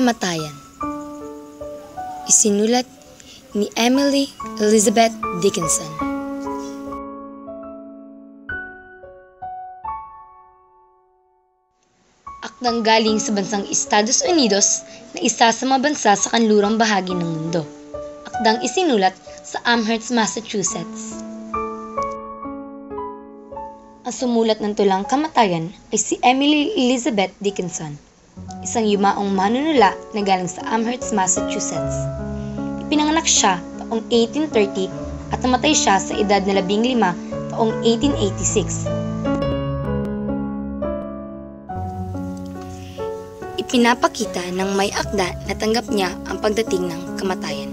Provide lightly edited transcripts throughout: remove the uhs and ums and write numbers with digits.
Kamatayan. Isinulat ni Emily Elizabeth Dickinson. Akdang galing sa bansang Estados Unidos na isa sa mga bansa sa kanlurang bahagi ng mundo. Akdang isinulat sa Amherst, Massachusetts. Ang sumulat ng tulang Kamatayan ay si Emily Elizabeth Dickinson, isang yumaong manunula na galing sa Amherst, Massachusetts. Ipinanganak siya taong 1830 at namatay siya sa edad na 15 taong 1886. Ipinapakita ng may akda na tanggap niya ang pagdating ng kamatayan.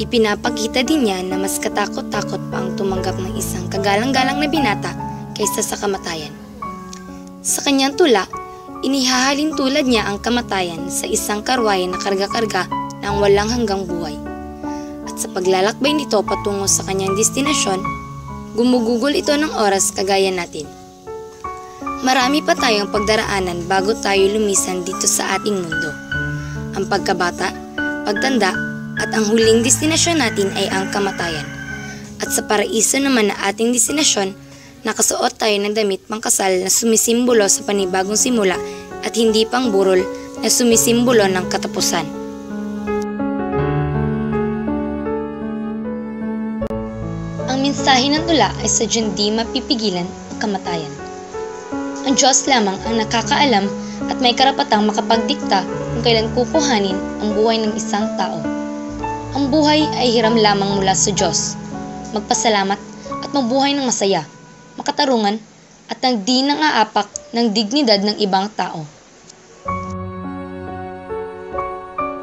Ipinapakita din niya na mas katakot-takot pa ang tumanggap ng isang kagalang-galang na binata kaysa sa kamatayan. Sa kanyang tula, inihahalin tulad niya ang kamatayan sa isang karwayan na karga-karga ng walang hanggang buhay. At sa paglalakbay nito patungo sa kanyang destinasyon, gumugugol ito ng oras kagaya natin. Marami pa tayong pagdaraanan bago tayo lumisan dito sa ating mundo. Ang pagkabata, pagtanda, at ang huling destinasyon natin ay ang kamatayan. At sa paraiso naman na ating destinasyon, nakasuot tayo ng damit pangkasal na sumisimbolo sa panibagong simula at hindi pang burol na sumisimbolo ng katapusan. Ang mensahe ng tula ay sadyang di mapipigilan ang kamatayan. Ang Diyos lamang ang nakakaalam at may karapatang makapagdikta kung kailan kukuhanin ang buhay ng isang tao. Ang buhay ay hiram lamang mula sa Diyos. Magpasalamat at mabuhay ng masaya, makatarungan at nang di nang-aapak ng dignidad ng ibang tao.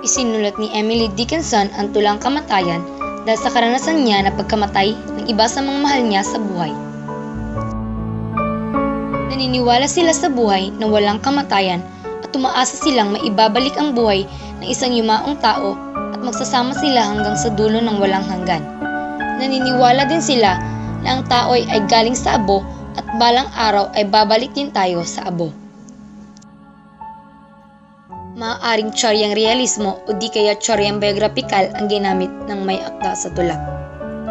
Isinulat ni Emily Dickinson ang tulang Kamatayan dahil sa karanasan niya na pagkamatay ng iba sa mga mahal niya sa buhay. Naniniwala sila sa buhay na walang kamatayan at umaasa silang maibabalik ang buhay ng isang yumaong tao at magsasama sila hanggang sa dulo ng walang hanggan. Naniniwala din sila na ang tao ay galing sa abo at balang araw ay babalik din tayo sa abo. Maaaring tsoryang realismo o di kaya tsoryang biograpikal ang ginamit ng may akda sa tula.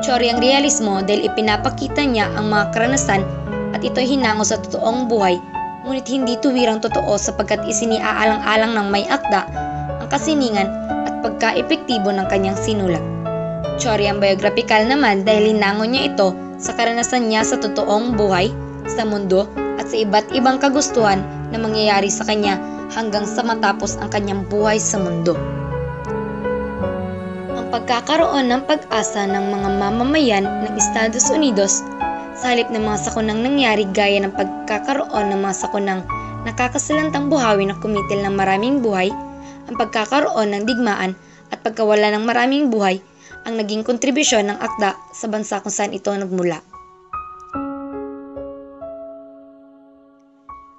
Tsoryang realismo dahil ipinapakita niya ang mga karanasan at ito'y hinango sa totoong buhay, ngunit hindi tuwirang totoo sapagkat isiniaalang-alang ng may akda ang kasiningan at pagka-epektibo ng kanyang sinulat. Tsoryang biograpikal naman dahil hinango niya ito sa karanasan niya sa totoong buhay, sa mundo at sa iba't ibang kagustuhan na mangyayari sa kanya hanggang sa matapos ang kanyang buhay sa mundo. Ang pagkakaroon ng pag-asa ng mga mamamayan ng Estados Unidos sa halip ng mga sakunang nangyari gaya ng pagkakaroon ng mga sakunang nakakasalantang buhawi na kumitil ng maraming buhay, ang pagkakaroon ng digmaan at pagkawala ng maraming buhay ang naging kontribusyon ng akda sa bansa kung saan ito nagmula.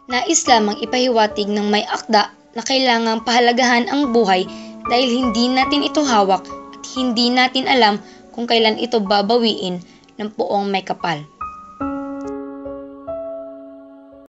Nais lamang ipahiwatig ng may akda na kailangang pahalagahan ang buhay dahil hindi natin ito hawak at hindi natin alam kung kailan ito babawiin ng poong may kapal.